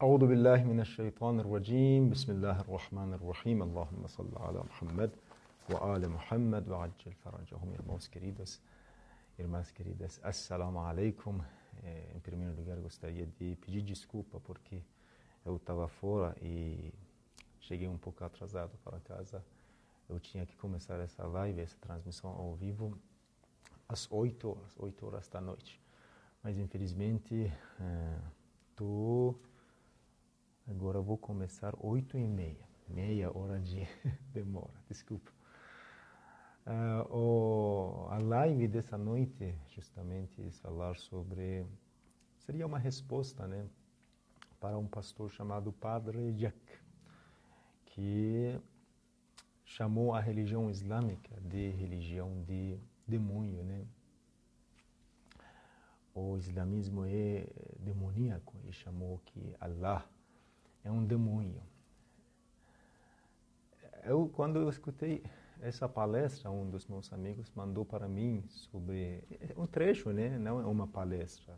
أعوذ بالله من الشيطان الرجيم بسم الله الرحمن الرحيم اللهم صل على Muhammad wa ali Muhammad wa ajil farajahum. Irmãs queridas, assalamu alaikum. Em primeiro lugar, gostaria de pedir desculpa porque eu estava fora e cheguei um pouco atrasado para casa. Eu tinha que começar essa live, essa transmissão ao vivo às 8 horas da noite. Mas infelizmente, agora vou começar 8h30, meia hora de demora, desculpa. A live dessa noite, justamente, falar sobre, seria uma resposta, né, para um pastor chamado Padre Jack, que chamou a religião islâmica de religião de demônio, né? O islamismo é demoníaco e chamou que Allah é um demônio. Quando eu escutei essa palestra, um dos meus amigos mandou para mim sobre um trecho, né? Não é uma palestra.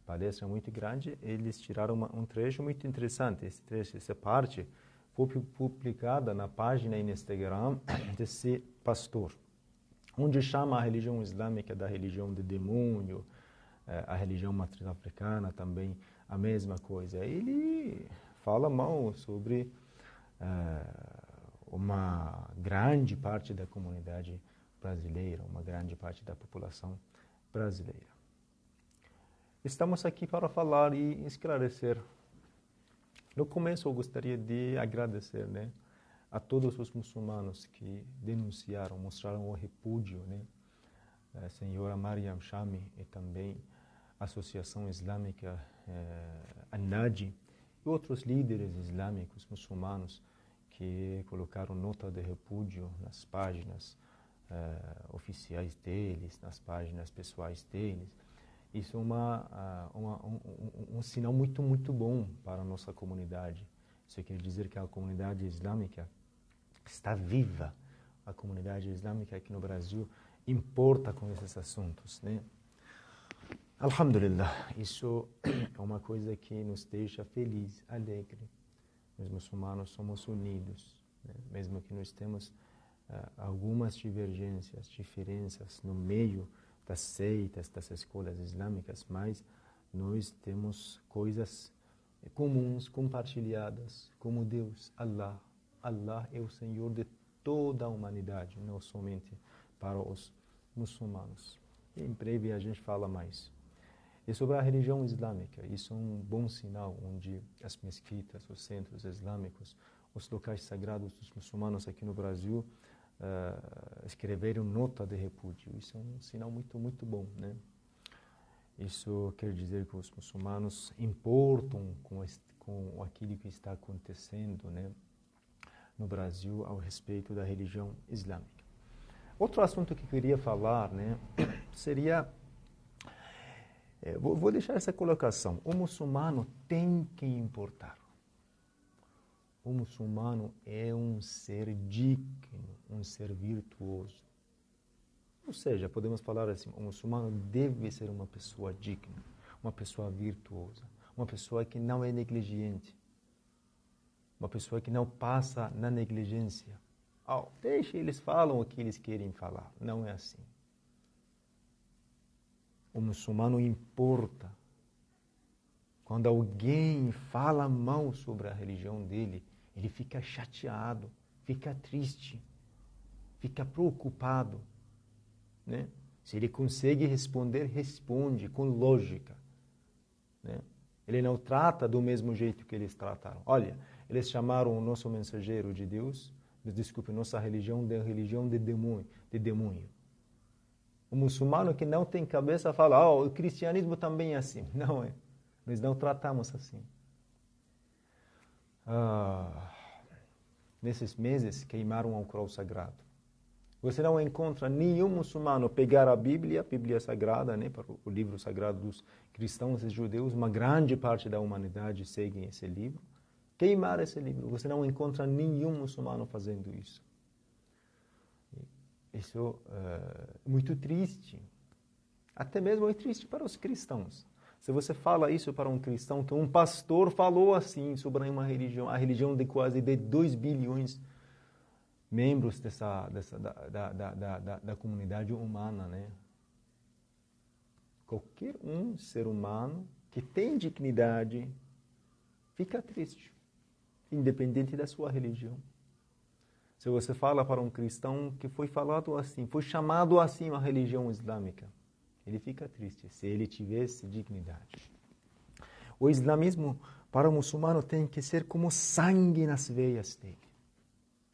Palestra muito grande, eles tiraram um trecho muito interessante. Esse trecho, essa parte, foi publicada na página no Instagram desse pastor, onde chama a religião islâmica da religião de demônio, a religião matriz africana também a mesma coisa. Ele fala mal sobre uma grande parte da comunidade brasileira, uma grande parte da população brasileira. Estamos aqui para falar e esclarecer. No começo eu gostaria de agradecer, né, a todos os muçulmanos que denunciaram, mostraram o repúdio, né, a senhora Mariam Shami e também a Associação Islâmica An-Naji e outros líderes islâmicos muçulmanos que colocaram nota de repúdio nas páginas oficiais deles, nas páginas pessoais deles. Isso é um sinal muito, muito bom para a nossa comunidade. Isso quer dizer que a comunidade islâmica está viva. A comunidade islâmica aqui no Brasil importa com esses assuntos, né? Alhamdulillah, isso é uma coisa que nos deixa feliz, alegre. Nós muçulmanos somos unidos, né? Mesmo que nós temos algumas divergências, diferenças no meio das seitas, das escolas islâmicas, mas nós temos coisas comuns, compartilhadas, como Deus, Allah. Allah é o Senhor de toda a humanidade, não somente para os muçulmanos. E em breve a gente fala mais. E sobre a religião islâmica, isso é um bom sinal, onde as mesquitas, os centros islâmicos, os locais sagrados dos muçulmanos aqui no Brasil escreveram nota de repúdio. Isso é um sinal muito, muito bom, né? Isso quer dizer que os muçulmanos importam com aquilo que está acontecendo, né, no Brasil ao respeito da religião islâmica. Outro assunto que eu queria falar, né, seria... Vou deixar essa colocação. O muçulmano tem que importar. O muçulmano é um ser digno, um ser virtuoso. Ou seja, podemos falar assim, o muçulmano deve ser uma pessoa digna, uma pessoa virtuosa, uma pessoa que não é negligente, uma pessoa que não passa na negligência. Deixa eles falam o que eles querem falar. Não é assim. O muçulmano importa. Quando alguém fala mal sobre a religião dele, ele fica chateado, fica triste, fica preocupado, né? Se ele consegue responder, responde com lógica, né? Ele não trata do mesmo jeito que eles trataram. Olha, eles chamaram o nosso mensageiro de Deus, desculpe, nossa religião de demônio. O muçulmano que não tem cabeça fala, o cristianismo também é assim. Não é. Nós não tratamos assim. Nesses meses queimaram a cruz sagrado. Você não encontra nenhum muçulmano pegar a Bíblia sagrada, né, para o livro sagrado dos cristãos e judeus, uma grande parte da humanidade segue esse livro, queimar esse livro. Você não encontra nenhum muçulmano fazendo isso. Isso é muito triste. Até mesmo é triste para os cristãos. Se você fala isso para um cristão, que um pastor falou assim sobre uma religião, a religião de quase de 2 bilhões membros da comunidade humana, né? Qualquer um ser humano que tem dignidade fica triste, independente da sua religião. Se você fala para um cristão que foi falado assim, foi chamado assim a religião islâmica, ele fica triste se ele tivesse dignidade. O islamismo para o muçulmano tem que ser como sangue nas veias dele.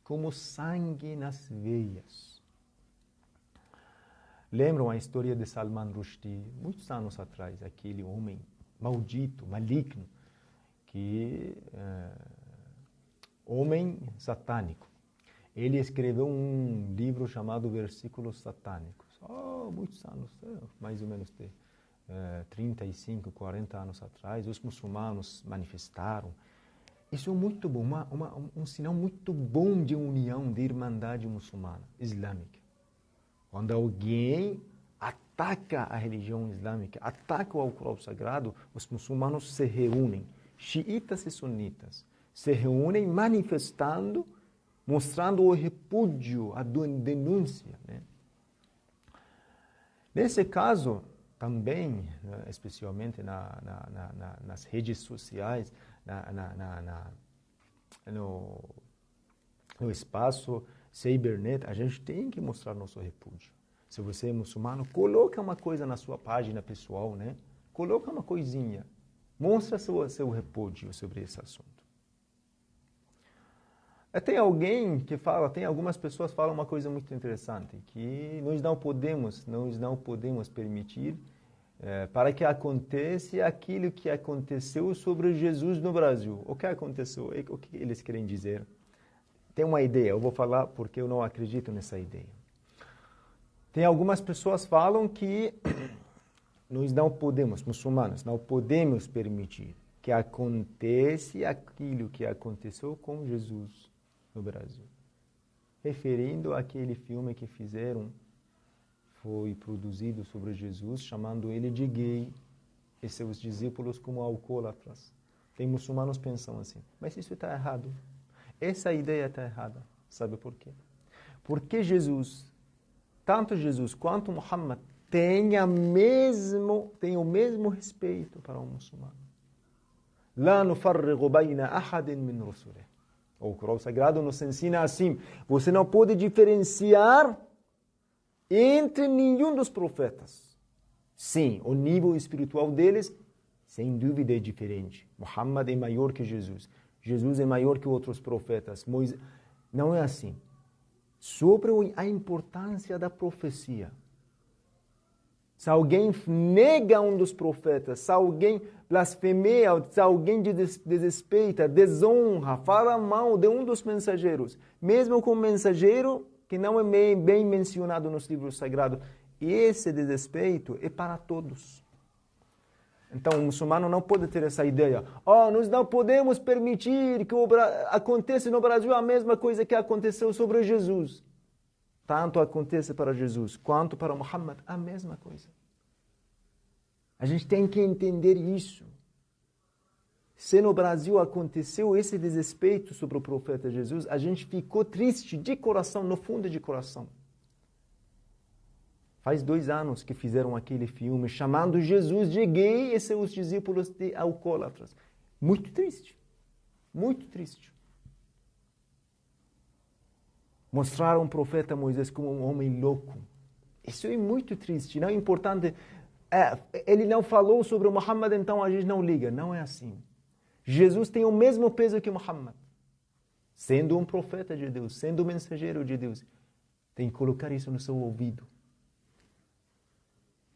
Como sangue nas veias. Lembram a história de Salman Rushdie, muitos anos atrás, aquele homem maldito, maligno, homem satânico. Ele escreveu um livro chamado Versículos Satânicos. Muitos anos, mais ou menos 35, 40 anos atrás, os muçulmanos manifestaram. Isso é muito bom, um sinal muito bom de união, de irmandade muçulmana, islâmica. Quando alguém ataca a religião islâmica, ataca o Alcorão Sagrado, os muçulmanos se reúnem, xiitas e sunitas, se reúnem manifestando, mostrando o repúdio, a denúncia. Né? Nesse caso, também, especialmente nas redes sociais, no espaço cybernet, a gente tem que mostrar nosso repúdio. Se você é muçulmano, coloca uma coisa na sua página pessoal, né? Coloca uma coisinha. Mostra seu repúdio sobre esse assunto. Tem algumas pessoas falam uma coisa muito interessante, que nós não podemos permitir para que aconteça aquilo que aconteceu sobre Jesus no Brasil. O que aconteceu? O que eles querem dizer? Tem uma ideia, eu vou falar porque eu não acredito nessa ideia. Tem algumas pessoas que falam que nós não podemos, muçulmanos, não podemos permitir que aconteça aquilo que aconteceu com Jesus no Brasil. Referindo àquele filme que fizeram, foi produzido sobre Jesus, chamando ele de gay e seus discípulos como alcoólatras. Tem muçulmanos que pensam assim, mas isso está errado. Essa ideia está errada. Sabe por quê? Porque tanto Jesus quanto Muhammad têm o mesmo respeito para o muçulmano. La nufarrigu bayna ahadin min rusulih. O Corão Sagrado nos ensina assim, você não pode diferenciar entre nenhum dos profetas. Sim, o nível espiritual deles, sem dúvida, é diferente. Muhammad é maior que Jesus. Jesus é maior que outros profetas. Moisés. Não é assim. Sobre a importância da profecia. Se alguém nega um dos profetas, se alguém blasfemeia, se alguém desrespeita, desonra, fala mal de um dos mensageiros, mesmo com um mensageiro que não é bem mencionado nos livros sagrados, esse desrespeito é para todos. Então, o muçulmano não pode ter essa ideia. Nós não podemos permitir que aconteça no Brasil a mesma coisa que aconteceu sobre Jesus. Tanto acontece para Jesus quanto para Muhammad, a mesma coisa. A gente tem que entender isso. Se no Brasil aconteceu esse desrespeito sobre o profeta Jesus, a gente ficou triste de coração, no fundo de coração. Faz 2 anos que fizeram aquele filme chamando Jesus de gay e seus discípulos de alcoólatras. Muito triste. Muito triste. Mostraram o profeta Moisés como um homem louco. Isso é muito triste. Não é importante. Ele não falou sobre o Muhammad, então a gente não liga. Não é assim. Jesus tem o mesmo peso que Muhammad. Sendo um profeta de Deus, sendo um mensageiro de Deus. Tem que colocar isso no seu ouvido.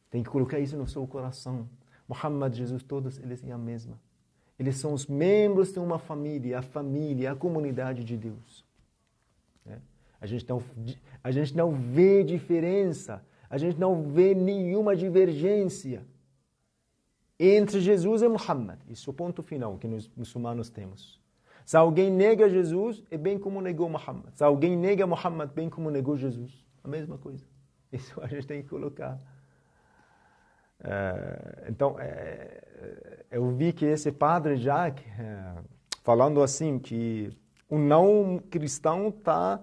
Tem que colocar isso no seu coração. Muhammad, Jesus, todos eles são a mesma. Eles são os membros de uma família, a comunidade de Deus. A gente não vê diferença, a gente não vê nenhuma divergência entre Jesus e Muhammad. Isso é o ponto final que nós muçulmanos temos. Se alguém nega Jesus, é bem como negou Muhammad. Se alguém nega Muhammad, bem como negou Jesus. A mesma coisa. Isso a gente tem que colocar Então, eu vi que esse padre Jacques, falando assim, que um não cristão está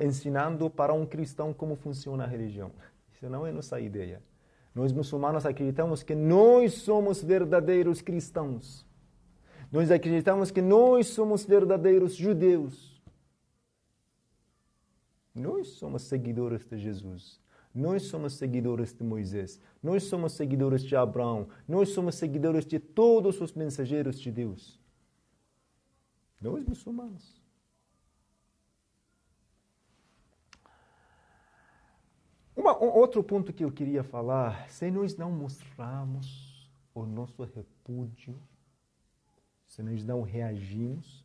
ensinando para um cristão como funciona a religião. Isso não é nossa ideia. Nós muçulmanos acreditamos que nós somos verdadeiros cristãos. Nós acreditamos que nós somos verdadeiros judeus. Nós somos seguidores de Jesus. Nós somos seguidores de Moisés. Nós somos seguidores de Abraão. Nós somos seguidores de todos os mensageiros de Deus. Nós muçulmanos. Outro ponto que eu queria falar, se nós não mostrarmos o nosso repúdio, se nós não reagimos,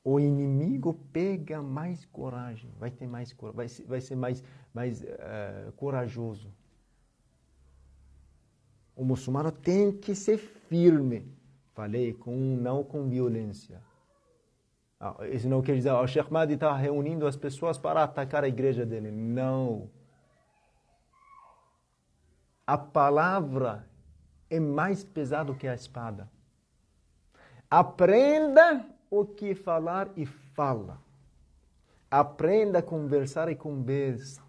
o inimigo pega mais coragem, vai ter mais vai ser mais corajoso. O muçulmano tem que ser firme. Falei, não com violência. Isso não quer dizer, o Sheikh Mahdi está reunindo as pessoas para atacar a igreja dele. Não. A palavra é mais pesada que a espada. Aprenda o que falar e fala. Aprenda a conversar e conversa.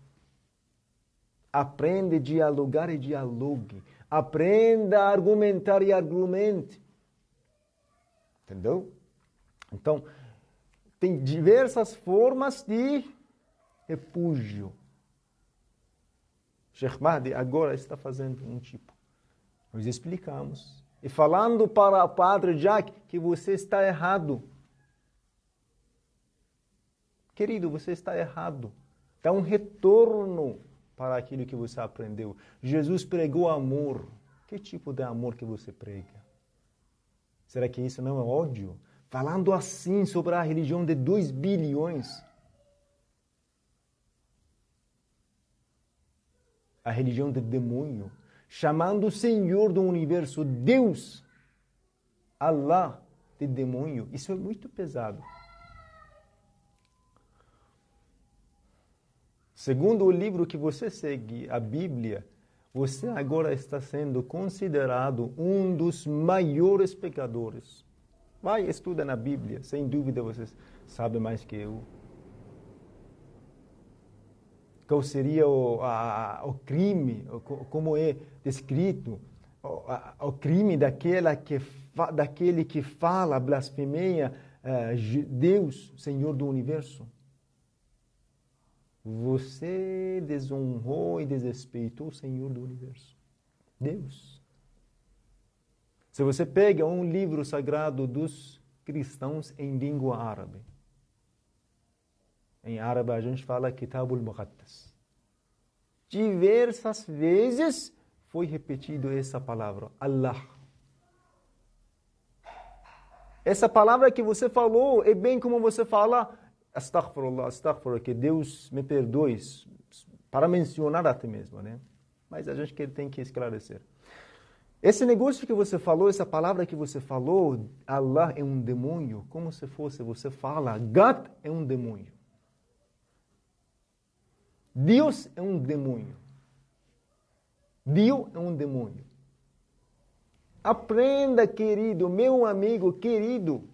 Aprenda a dialogar e dialogue. Aprenda a argumentar e argumente. Entendeu? Então, tem diversas formas de repúdio. Sheikh Mahdi agora está fazendo um tipo. Nós explicamos. E falando para o padre Jacques que você está errado. Querido, você está errado. Dá um retorno para aquilo que você aprendeu. Jesus pregou amor. Que tipo de amor que você prega? Será que isso não é ódio? Falando assim sobre a religião de 2 bilhões. A religião do demônio, chamando o Senhor do universo, Deus, Allah, de demônio. Isso é muito pesado. Segundo o livro que você segue, a Bíblia, você agora está sendo considerado um dos maiores pecadores. Vai, estuda na Bíblia, sem dúvida você sabe mais que eu. Qual seria o crime, como é descrito, o crime daquele que fala, blasfemeia Deus, Senhor do Universo. Você desonrou e desrespeitou o Senhor do Universo, Deus. Se você pega um livro sagrado dos cristãos em língua árabe, em árabe a gente fala Kitabul Muqaddas. Diversas vezes foi repetido essa palavra, Allah. Essa palavra que você falou é bem como você fala Astaghfirullah, astaghfirullah, que Deus me perdoe, para mencionar a ti mesmo, né? Mas a gente tem que esclarecer. Esse negócio que você falou, essa palavra que você falou, Allah é um demônio, como se fosse você fala, God é um demônio. Deus é um demônio. Deus é um demônio. Aprenda, querido, meu amigo querido.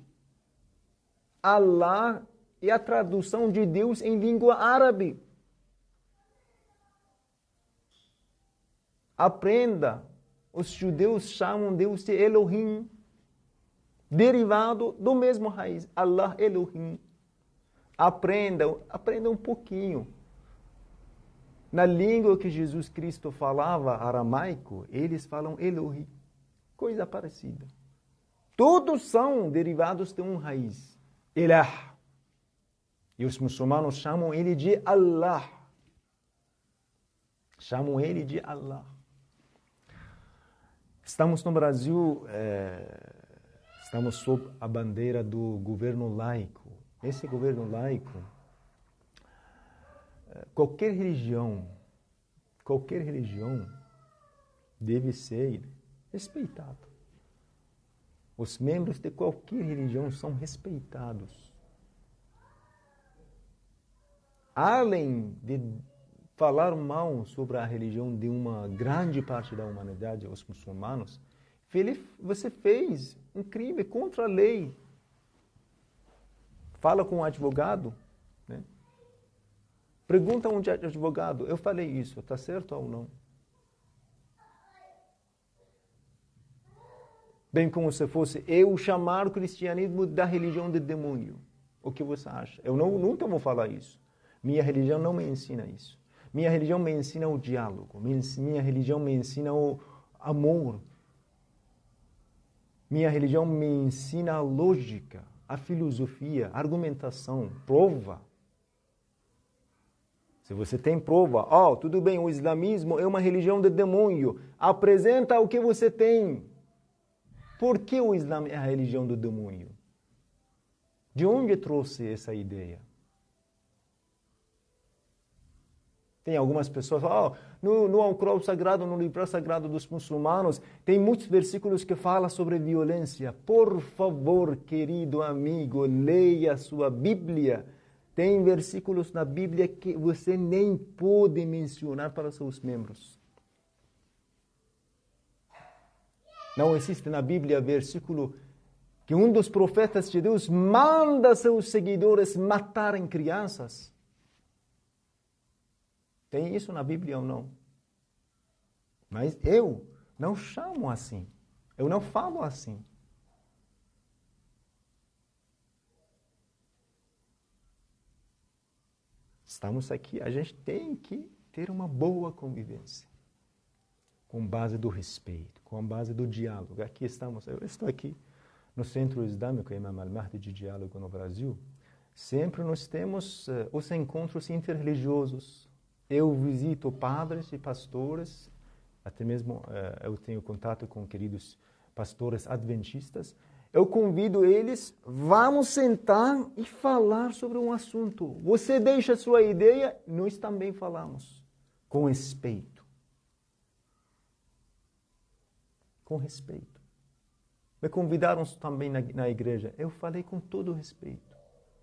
Allah é a tradução de Deus em língua árabe. Aprenda. Os judeus chamam Deus de Elohim, derivado do mesmo raiz, Allah Elohim. Aprenda um pouquinho. Na língua que Jesus Cristo falava, aramaico, eles falam Elohim. Coisa parecida. Todos são derivados de uma raiz. Elah. E os muçulmanos chamam ele de Allah. Chamam ele de Allah. Estamos no Brasil, estamos sob a bandeira do governo laico. Esse governo laico, qualquer religião deve ser respeitada. Os membros de qualquer religião são respeitados. Além de falar mal sobre a religião de uma grande parte da humanidade, os muçulmanos, você fez um crime contra a lei. Fala com um advogado, né? Pergunta a um advogado, eu falei isso, está certo ou não? Bem como se fosse eu chamar o cristianismo da religião do demônio. O que você acha? Eu nunca vou falar isso. Minha religião não me ensina isso. Minha religião me ensina o diálogo. Minha religião me ensina o amor. Minha religião me ensina a lógica, a filosofia, a argumentação, prova. Se você tem prova, tudo bem, o islamismo é uma religião de demônio. Apresenta o que você tem. Por que o Islã é a religião do demônio? De onde trouxe essa ideia? Tem algumas pessoas que falam, no Alcorão Sagrado, no livro sagrado dos muçulmanos, tem muitos versículos que falam sobre violência. Por favor, querido amigo, leia a sua Bíblia. Tem versículos na Bíblia que você nem pode mencionar para seus membros. Não existe na Bíblia versículo que um dos profetas de Deus manda seus seguidores matarem crianças. Tem isso na Bíblia ou não? Mas eu não chamo assim. Eu não falo assim. Estamos aqui, a gente tem que ter uma boa convivência. Com base do respeito, com base do diálogo. Aqui estamos, eu estou aqui no Centro Islâmico Imam Al-Mahdi de Diálogo no Brasil. Sempre nós temos os encontros interreligiosos. Eu visito padres e pastores, até mesmo eu tenho contato com queridos pastores adventistas. Eu convido eles, vamos sentar e falar sobre um assunto. Você deixa a sua ideia, nós também falamos, com respeito. Com respeito. Me convidaram também na igreja. Eu falei com todo respeito.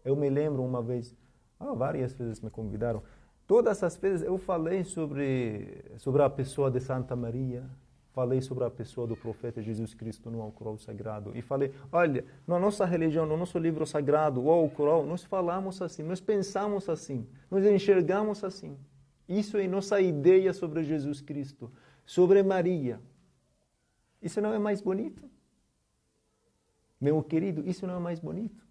Eu me lembro uma vez, várias vezes me convidaram. Todas as vezes eu falei sobre a pessoa de Santa Maria, falei sobre a pessoa do profeta Jesus Cristo no Alcorão Sagrado. E falei, olha, na nossa religião, no nosso livro sagrado, o Alcorão, nós falamos assim, nós pensamos assim, nós enxergamos assim. Isso é nossa ideia sobre Jesus Cristo, sobre Maria. Isso não é mais bonito? Meu querido, isso não é mais bonito?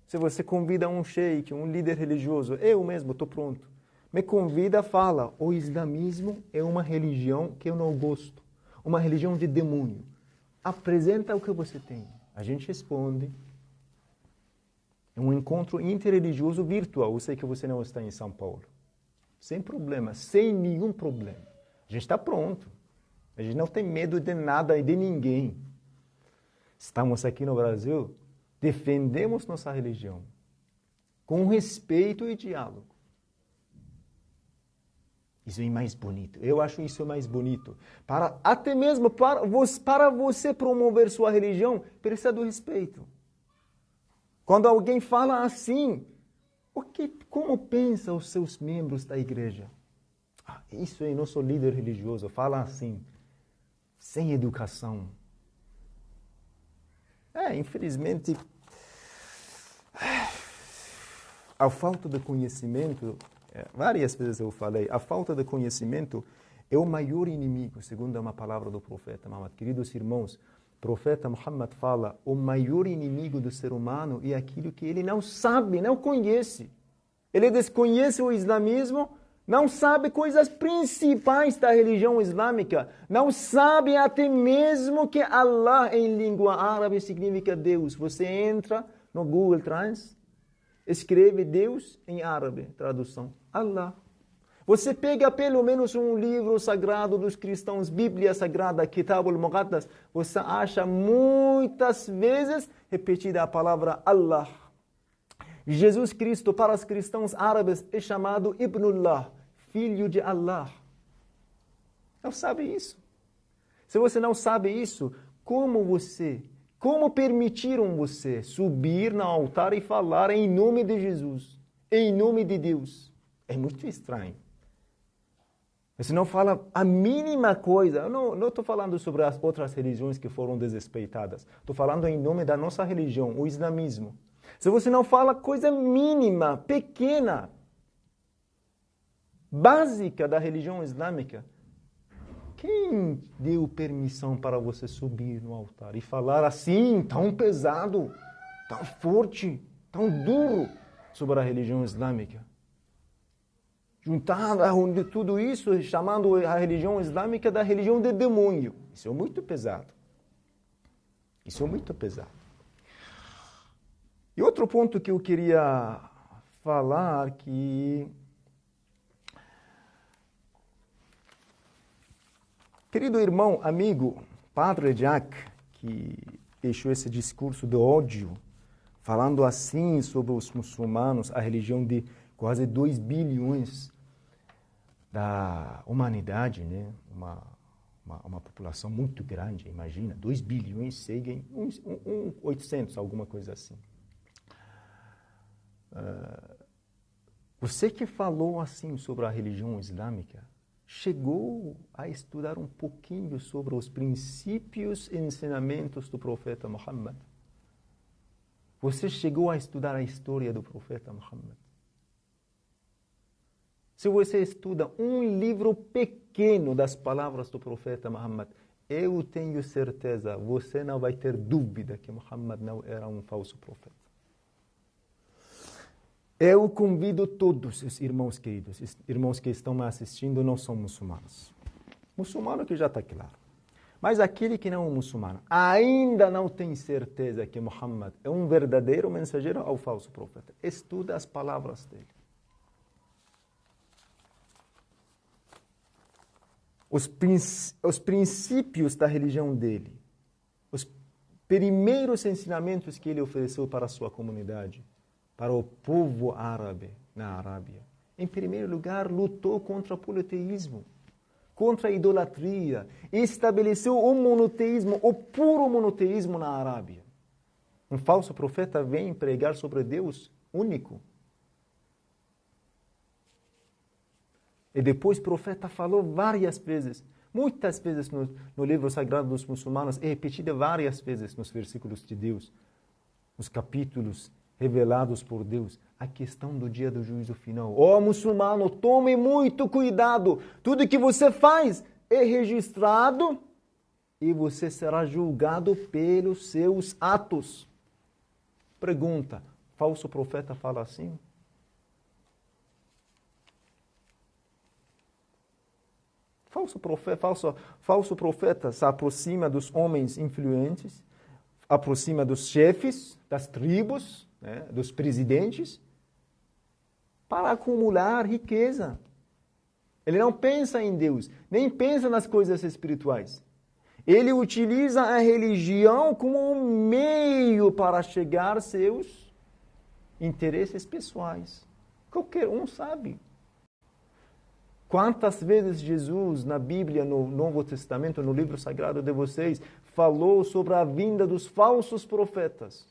Se você convida um sheik, um líder religioso, eu mesmo estou pronto. Me convida, fala, o islamismo é uma religião que eu não gosto. Uma religião de demônio. Apresenta o que você tem. A gente responde. É um encontro interreligioso virtual. Eu sei que você não está em São Paulo. Sem problema, sem nenhum problema. A gente está pronto. A gente não tem medo de nada e de ninguém. Estamos aqui no Brasil, defendemos nossa religião com respeito e diálogo. Isso é mais bonito. Eu acho isso mais bonito. Até mesmo para você promover sua religião, precisa do respeito. Quando alguém fala assim, como pensam os seus membros da igreja? Isso é nosso líder religioso, fala assim. Sem educação. Infelizmente, a falta de conhecimento, várias vezes eu falei, a falta de conhecimento é o maior inimigo, segundo uma palavra do profeta Muhammad. Queridos irmãos, o profeta Muhammad fala, o maior inimigo do ser humano é aquilo que ele não sabe, não conhece. Ele desconhece o islamismo, não sabe coisas principais da religião islâmica, não sabe até mesmo que Allah em língua árabe significa Deus. Você entra no Google Trans, escreve Deus em árabe, tradução, Allah. Você pega pelo menos um livro sagrado dos cristãos, Bíblia Sagrada, Kitab al-Muqaddas, você acha muitas vezes repetida a palavra Allah. Jesus Cristo para os cristãos árabes é chamado Ibnullah, filho de Allah. Não sabe isso? Se você não sabe isso, como permitiram você subir no altar e falar em nome de Jesus, em nome de Deus? É muito estranho. Você não fala a mínima coisa. Eu não estou falando sobre as outras religiões que foram desrespeitadas. Estou falando em nome da nossa religião, o islamismo. Se você não fala coisa mínima, pequena, básica da religião islâmica, quem deu permissão para você subir no altar e falar assim, tão pesado, tão forte, tão duro sobre a religião islâmica? Juntar tudo isso, chamando a religião islâmica da religião de demônio. Isso é muito pesado. Isso é muito pesado. E outro ponto que eu queria falar que... Querido irmão, amigo, Padre Jack, que deixou esse discurso de ódio, falando assim sobre os muçulmanos, a religião de quase 2 bilhões da humanidade, né? Uma população muito grande, imagina, 2 bilhões seguem, 800, alguma coisa assim. Você que falou assim sobre a religião islâmica, chegou a estudar um pouquinho sobre os princípios e ensinamentos do profeta Muhammad? Você chegou a estudar a história do profeta Muhammad? Se você estuda um livro pequeno das palavras do profeta Muhammad, eu tenho certeza, você não vai ter dúvida que Muhammad não era um falso profeta. Eu convido todos os irmãos queridos, irmãos que estão me assistindo, não são muçulmanos. Muçulmano que já está claro. Mas aquele que não é muçulmano, ainda não tem certeza que Muhammad é um verdadeiro mensageiro ou falso profeta. Estuda as palavras dele. Os princípios da religião dele, os primeiros ensinamentos que ele ofereceu para a sua comunidade, para o povo árabe na Arábia. Em primeiro lugar, lutou contra o politeísmo, contra a idolatria, e estabeleceu o monoteísmo, o puro monoteísmo na Arábia. Um falso profeta vem pregar sobre Deus único. E depois o profeta falou várias vezes, muitas vezes no livro sagrado dos muçulmanos, é repetida várias vezes nos versículos de Deus, nos capítulos revelados por Deus, a questão do dia do juízo final. Ó muçulmano, tome muito cuidado, tudo que você faz é registrado e você será julgado pelos seus atos. Pergunta, falso profeta fala assim? Falso profeta se aproxima dos homens influentes, aproxima dos chefes, das tribos, né, dos presidentes, para acumular riqueza. Ele não pensa em Deus, nem pensa nas coisas espirituais. Ele utiliza a religião como um meio para chegar a seus interesses pessoais. Qualquer um sabe. Quantas vezes Jesus, na Bíblia, no Novo Testamento, no livro sagrado de vocês, falou sobre a vinda dos falsos profetas?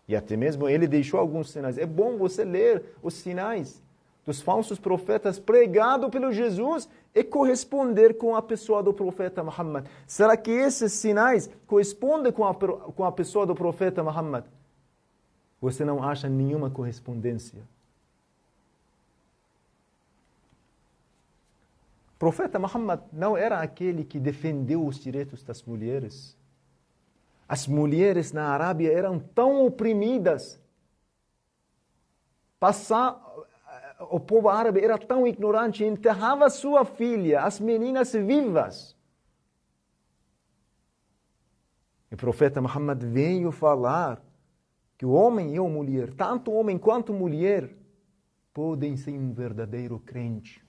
E até mesmo ele deixou alguns sinais. É bom você ler os sinais dos falsos profetas pregados pelo Jesus e corresponder com a pessoa do profeta Muhammad. Será que esses sinais correspondem com a pessoa do profeta Muhammad? Você não acha nenhuma correspondência. O profeta Muhammad não era aquele que defendeu os direitos das mulheres. As mulheres na Arábia eram tão oprimidas. O povo árabe era tão ignorante, enterrava sua filha, as meninas vivas. E o profeta Muhammad veio falar que o homem e a mulher, tanto homem quanto mulher, podem ser um verdadeiro crente.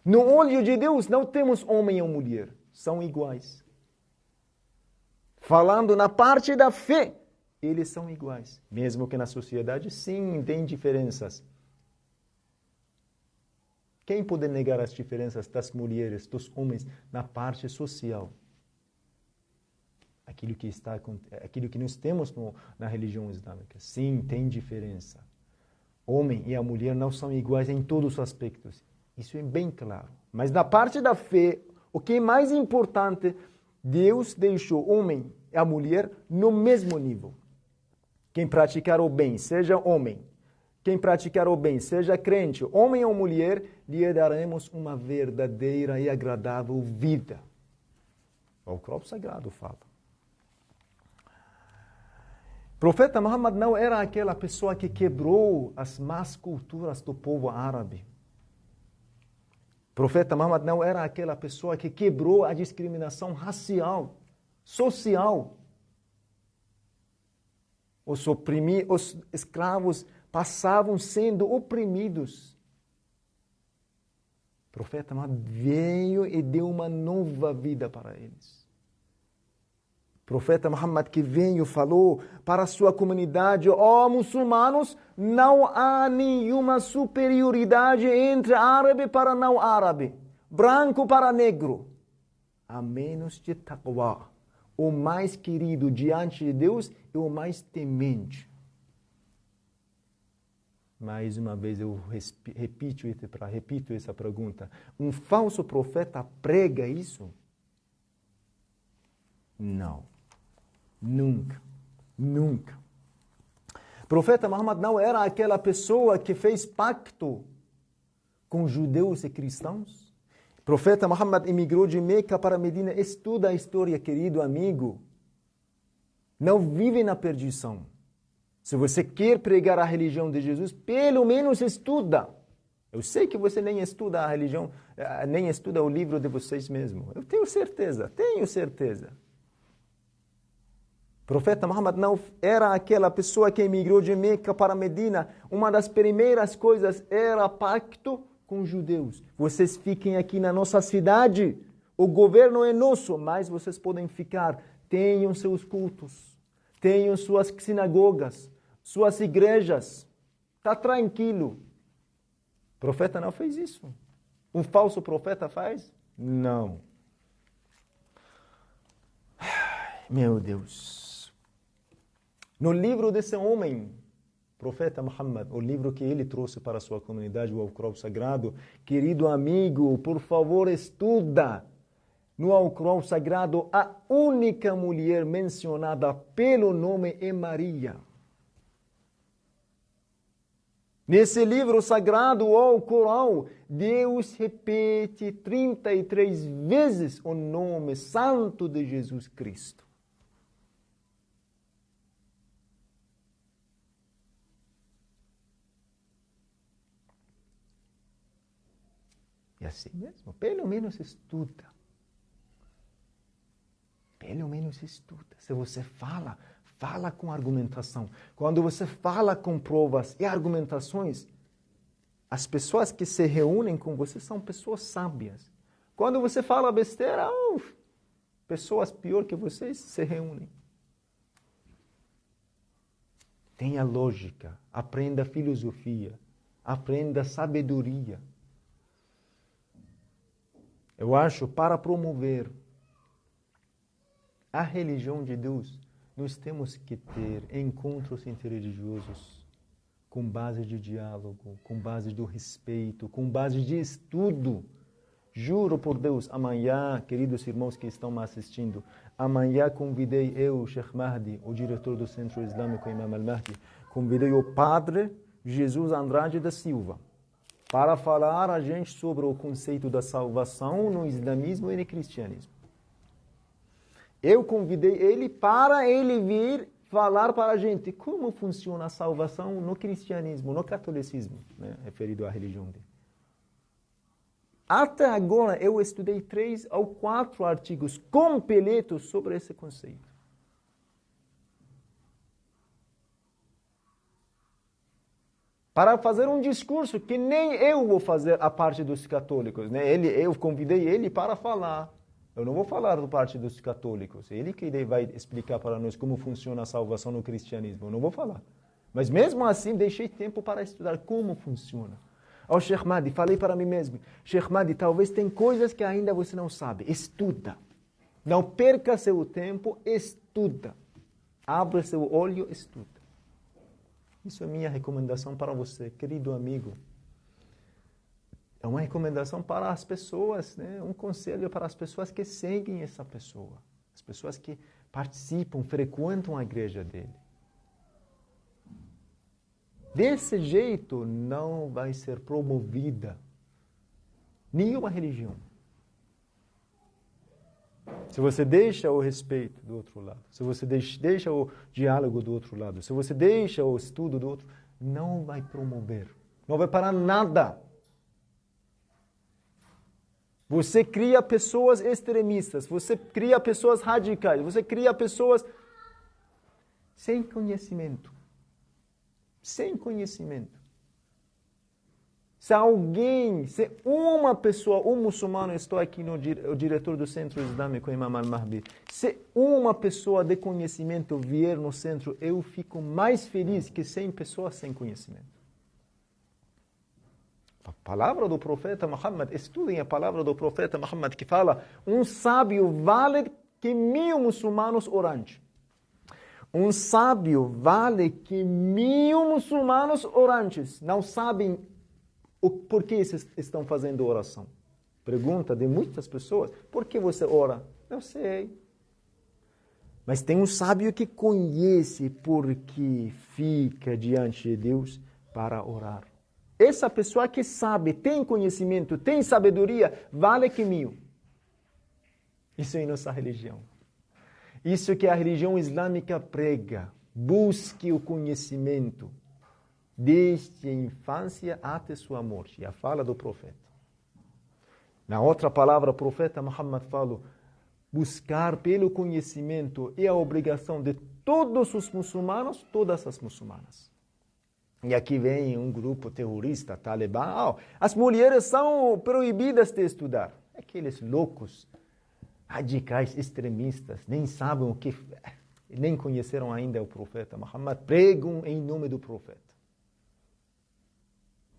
No olho de Deus não temos homem e mulher, são iguais. Falando na parte da fé, eles são iguais. Mesmo que na sociedade, sim, tem diferenças. Quem pode negar as diferenças das mulheres, dos homens, na parte social? Aquilo que nós temos na religião islâmica. Sim, tem diferença. O homem e a mulher não são iguais em todos os aspectos. Isso é bem claro. Mas na parte da fé, o que é mais importante, Deus deixou o homem e a mulher no mesmo nível. Quem praticar o bem, seja homem. Quem praticar o bem, seja crente, homem ou mulher, lhe daremos uma verdadeira e agradável vida. O próprio sagrado fala. O profeta Muhammad não era aquela pessoa que quebrou as más culturas do povo árabe. O profeta Muhammad não era aquela pessoa que quebrou a discriminação racial, social. Os escravos passavam sendo oprimidos. O profeta Muhammad veio e deu uma nova vida para eles. O profeta Muhammad que veio falou para a sua comunidade: ó muçulmanos, não há nenhuma superioridade entre árabe para não árabe, branco para negro, a menos de taqwa. O mais querido diante de Deus é o mais temente. Mais uma vez eu repito essa pergunta. Um falso profeta prega isso? Não. Nunca. Nunca. O profeta Muhammad não era aquela pessoa que fez pacto com judeus e cristãos? O profeta Muhammad emigrou de Meca para Medina. Estuda a história, querido amigo. Não vive na perdição. Se você quer pregar a religião de Jesus, pelo menos estuda. Eu sei que você nem estuda a religião, nem estuda o livro de vocês mesmos. Eu tenho certeza, tenho certeza. O profeta Muhammad não era aquela pessoa que emigrou de Meca para Medina. Uma das primeiras coisas era pacto com os judeus. Vocês fiquem aqui na nossa cidade, o governo é nosso, mas vocês podem ficar. Tenham seus cultos, tenham suas sinagogas, suas igrejas. Está tranquilo. O profeta não fez isso. Um falso profeta faz? Não. Meu Deus. No livro desse homem, profeta Muhammad, o livro que ele trouxe para a sua comunidade, o Alcorão Sagrado, querido amigo, por favor, estuda. No Alcorão Sagrado, a única mulher mencionada pelo nome é Maria. Nesse livro sagrado, o Alcorão, Deus repete 33 vezes o nome santo de Jesus Cristo. É assim mesmo. Pelo menos estuda. Pelo menos estuda. Se você fala com argumentação. Quando você fala com provas e argumentações, as pessoas que se reúnem com você são pessoas sábias. Quando você fala besteira, pessoas pior que vocês se reúnem. Tenha lógica, aprenda filosofia, aprenda sabedoria. Eu acho, para promover a religião de Deus, nós temos que ter encontros interreligiosos com base de diálogo, com base do respeito, com base de estudo. Juro por Deus, amanhã, queridos irmãos que estão me assistindo, amanhã convidei eu, Sheikh Mahdi, o diretor do Centro Islâmico Imam Al-Mahdi, convidei o padre Jesus Andrade da Silva para falar a gente sobre o conceito da salvação no islamismo e no cristianismo. Eu convidei ele para ele vir falar para a gente como funciona a salvação no cristianismo, no catolicismo, né, referido à religião dele. Até agora eu estudei 3 ou 4 artigos completos sobre esse conceito. Para fazer um discurso que nem eu vou fazer a parte dos católicos, né? Eu convidei ele para falar. Eu não vou falar da parte dos católicos. Ele que vai explicar para nós como funciona a salvação no cristianismo. Eu não vou falar. Mas mesmo assim, deixei tempo para estudar como funciona. Ao Sheikh Mahdi, falei para mim mesmo, Sheikh Mahdi, talvez tem coisas que ainda você não sabe. Estuda. Não perca seu tempo, estuda. Abra seu olho, estuda. Isso é minha recomendação para você, querido amigo. É uma recomendação para as pessoas, né? Um conselho para as pessoas que seguem essa pessoa. As pessoas que participam, frequentam a igreja dele. Desse jeito não vai ser promovida nenhuma religião. Se você deixa o respeito do outro lado, se você deixa o diálogo do outro lado, se você deixa o estudo do outro, não vai promover, não vai parar nada. Você cria pessoas extremistas, você cria pessoas radicais, você cria pessoas sem conhecimento. Sem conhecimento. Se uma pessoa, um muçulmano, estou aqui o diretor do Centro Islâmico, Imam Al-Mahdi, se uma pessoa de conhecimento vier no centro, eu fico mais feliz que 100 pessoas sem conhecimento. A palavra do profeta Muhammad, estudem a palavra do profeta Muhammad que fala, um sábio vale que 1000 muçulmanos orantes. Um sábio vale que 1000 muçulmanos orantes não sabem por que estão fazendo oração. Pergunta de muitas pessoas, por que você ora? Não sei. Mas tem um sábio que conhece por que fica diante de Deus para orar. Essa pessoa que sabe, tem conhecimento, tem sabedoria, vale que 1000. Isso é nossa religião. Isso que a religião islâmica prega. Busque o conhecimento desde a infância até sua morte. É a fala do profeta. Na outra palavra, o profeta Muhammad falou, buscar pelo conhecimento é a obrigação de todos os muçulmanos, todas as muçulmanas. E aqui vem um grupo terrorista, talibã. As mulheres são proibidas de estudar. Aqueles loucos, radicais, extremistas, nem sabem o que, nem conheceram ainda o profeta Muhammad, pregam em nome do profeta.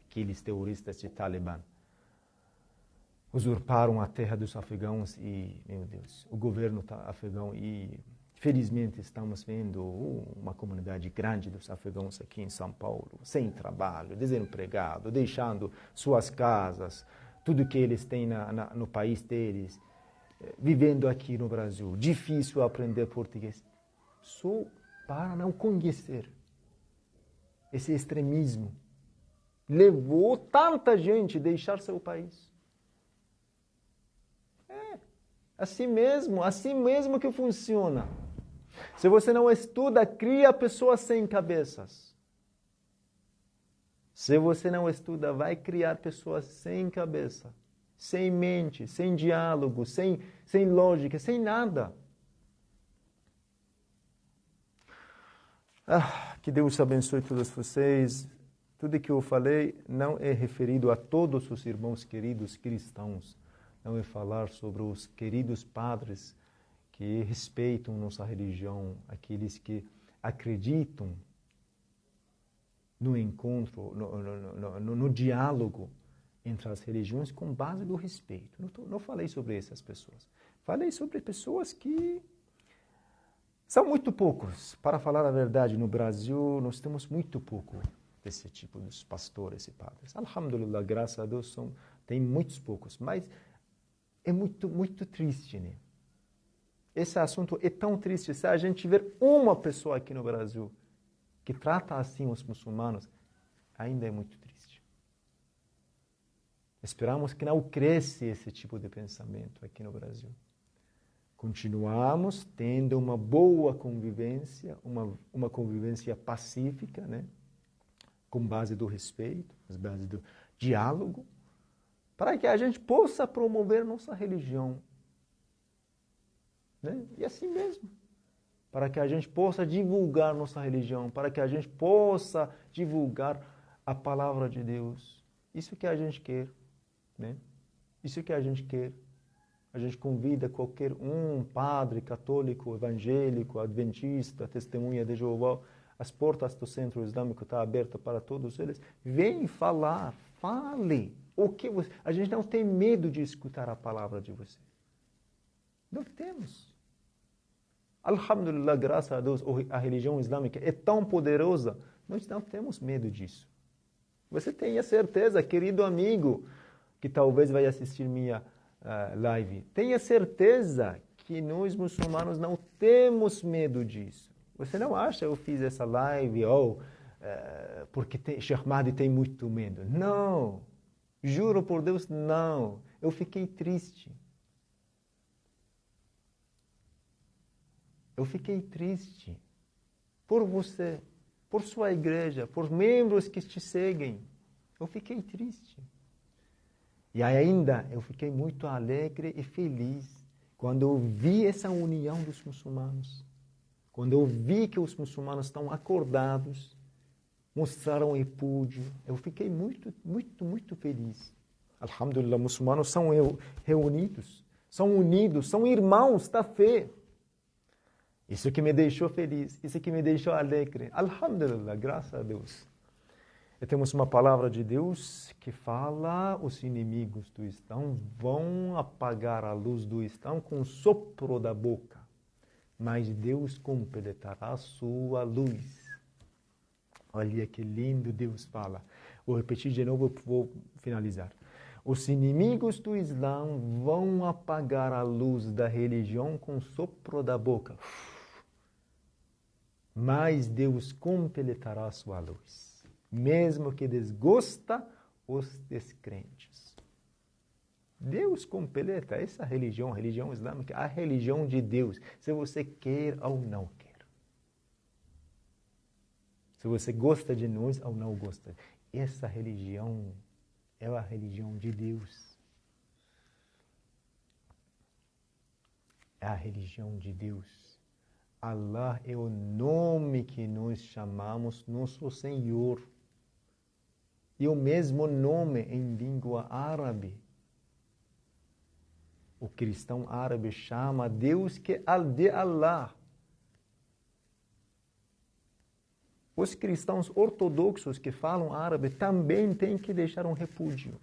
Aqueles terroristas de Talibã usurparam a terra dos afegãos e, meu Deus, o governo afegão e, felizmente, estamos vendo uma comunidade grande dos afegãos aqui em São Paulo, sem trabalho, desempregado, deixando suas casas, tudo que eles têm no país deles, vivendo aqui no Brasil. Difícil aprender português. Só para não conhecer. Esse extremismo levou tanta gente a deixar seu país. Assim mesmo que funciona. Se você não estuda, cria pessoas sem cabeças. Se você não estuda, vai criar pessoas sem cabeça, sem mente, sem diálogo, sem lógica, sem nada. Que Deus abençoe todos vocês. Tudo que eu falei não é referido a todos os irmãos queridos cristãos. Não é falar sobre os queridos padres que respeitam nossa religião, aqueles que acreditam no encontro, no diálogo entre as religiões com base no respeito. Não falei sobre essas pessoas. Falei sobre pessoas que são muito poucos. Para falar a verdade, no Brasil nós temos muito pouco desse tipo de pastores e padres. Alhamdulillah, graças a Deus, tem muitos poucos, mas é muito, muito triste, né? Esse assunto é tão triste. Se a gente tiver uma pessoa aqui no Brasil que trata assim os muçulmanos, ainda é muito triste. Esperamos que não cresça esse tipo de pensamento aqui no Brasil. Continuamos tendo uma boa convivência, uma convivência pacífica, né? Com base do respeito, com base do diálogo, para que a gente possa promover nossa religião. Né? E assim mesmo. Para que a gente possa divulgar nossa religião, para que a gente possa divulgar a palavra de Deus. Isso que a gente quer. Né? Isso que a gente quer. A gente convida qualquer padre católico, evangélico, adventista, testemunha de Jeová. As portas do Centro Islâmico estão abertas para todos eles. Vem falar, fale. A gente não tem medo de escutar a palavra de você. Não temos. Alhamdulillah, graças a Deus, a religião islâmica é tão poderosa Nós não temos medo disso. Você tenha certeza, querido amigo, que talvez vai assistir minha live. Tenha certeza que nós muçulmanos não temos medo disso. Você não acha que eu fiz essa live porque Sheikh Mahdi tem muito medo? Não. Juro por Deus, não. Eu fiquei triste. Eu fiquei triste por você, por sua igreja, por membros que te seguem. Eu fiquei triste. E ainda eu fiquei muito alegre e feliz quando eu vi essa união dos muçulmanos. Quando eu vi que os muçulmanos estão acordados, mostraram repúdio, eu fiquei muito, muito, muito feliz. Alhamdulillah, muçulmanos são reunidos, são unidos, são irmãos da fé. Isso que me deixou feliz, isso que me deixou alegre. Alhamdulillah, graças a Deus. E temos uma palavra de Deus que fala: os inimigos do Islã vão apagar a luz do Islã com o sopro da boca, mas Deus completará a sua luz. Olha que lindo Deus fala. Vou repetir de novo, vou finalizar. Os inimigos do Islã vão apagar a luz da religião com o sopro da boca, mas Deus completará a sua luz, mesmo que desgosta os descrentes. Deus completa essa religião, a religião islâmica, a religião de Deus, se você quer ou não quer. Se você gosta de nós ou não gosta. Essa religião é a religião de Deus. É a religião de Deus. Allah é o nome que nós chamamos nosso Senhor. E o mesmo nome em língua árabe. O cristão árabe chama Deus que de Allah. Os cristãos ortodoxos que falam árabe também têm que deixar um repúdio.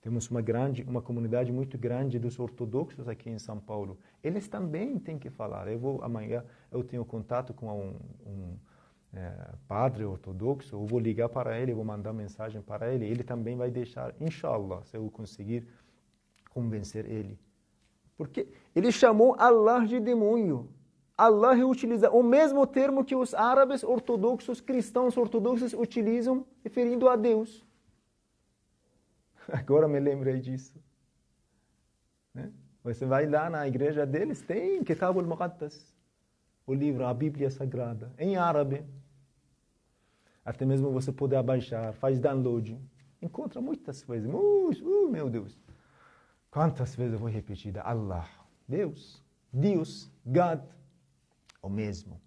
Temos uma comunidade muito grande dos ortodoxos aqui em São Paulo. Eles também têm que falar. Amanhã eu tenho contato com um padre ortodoxo, eu vou ligar para ele, vou mandar mensagem para ele. Ele também vai deixar, inshallah, se eu conseguir convencer ele. Porque ele chamou Allah de demônio. Allah utiliza o mesmo termo que os árabes ortodoxos, cristãos ortodoxos utilizam referindo a Deus. Agora me lembrei disso. Né? Você vai lá na igreja deles, tem Kitab al-Muqaddas, o livro, a Bíblia Sagrada, em árabe. Até mesmo você poder baixar, faz download. Encontra muitas vezes. Meu Deus. Quantas vezes eu vou repetir? Allah, Deus, God. O mesmo.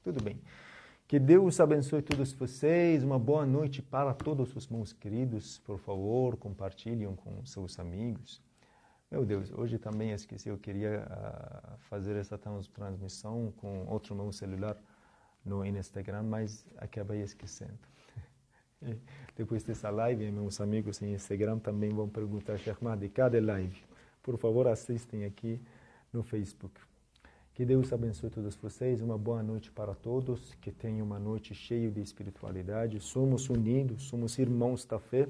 Tudo bem. Que Deus abençoe todos vocês. Uma boa noite para todos os meus queridos. Por favor, compartilhem com seus amigos. Meu Deus, hoje também esqueci, eu queria fazer essa transmissão com outro meu celular no Instagram, mas acabei esquecendo. Depois dessa live, meus amigos em Instagram também vão perguntar: Sheikh Mahdi, cadê live? Por favor, assistem aqui no Facebook. Que Deus abençoe todos vocês. Uma boa noite para todos. Que tenham uma noite cheia de espiritualidade. Somos unidos, somos irmãos da fé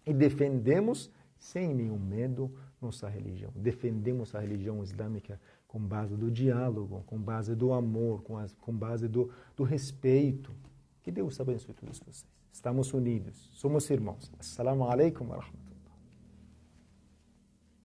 e defendemos sem nenhum medo nossa religião. Defendemos a religião islâmica com base do diálogo, com base do amor, com base do respeito. Que Deus abençoe todos vocês. Estamos unidos, somos irmãos. Assalamu alaikum wa rahmatullahi.